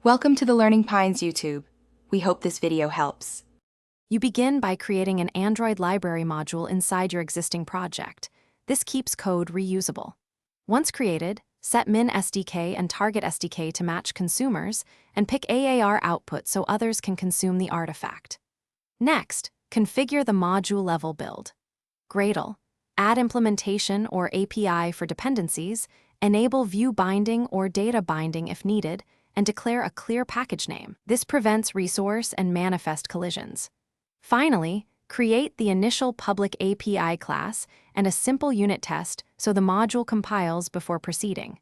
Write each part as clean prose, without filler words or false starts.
Welcome to the Learning Pines YouTube. We hope this video helps. You begin by creating an Android library module inside your existing project. This keeps code reusable. Once created, set min SDK and target SDK to match consumers, and pick AAR output so others can consume the artifact. Next, configure the module level build. Gradle. Add implementation or API for dependencies, enable view binding or data binding if needed, and declare a clear package name. This prevents resource and manifest collisions. Finally, create the initial public API class and a simple unit test so the module compiles before proceeding.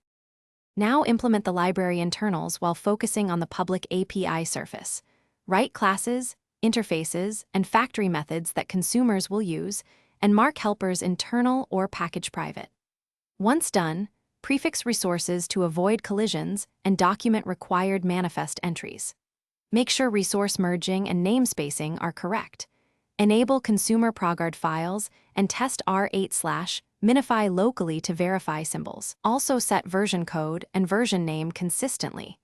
Now implement the library internals while focusing on the public API surface. Write classes, interfaces, and factory methods that consumers will use, and mark helpers internal or package private. Once done, prefix resources to avoid collisions and document required manifest entries. Make sure resource merging and namespacing are correct. Enable consumer progard files and test R8/minify locally to verify symbols. Also set version code and version name consistently.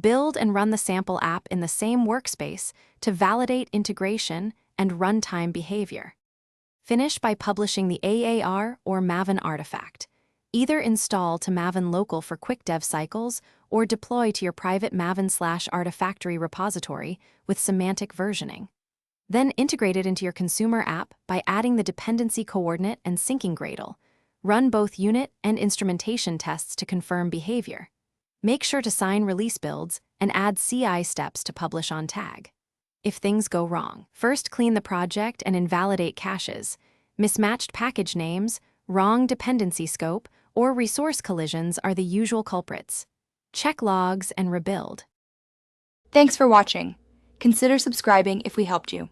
Build and run the sample app in the same workspace to validate integration and runtime behavior. Finish by publishing the AAR or Maven artifact. Either install to Maven local for quick dev cycles or deploy to your private Maven/Artifactory repository with semantic versioning. Then integrate it into your consumer app by adding the dependency coordinate and syncing Gradle. Run both unit and instrumentation tests to confirm behavior. Make sure to sign release builds and add CI steps to publish on tag. If things go wrong, first clean the project and invalidate caches. Mismatched package names, wrong dependency scope, or resource collisions are the usual culprits. Check logs and rebuild. Thanks for watching. Consider subscribing if we helped you.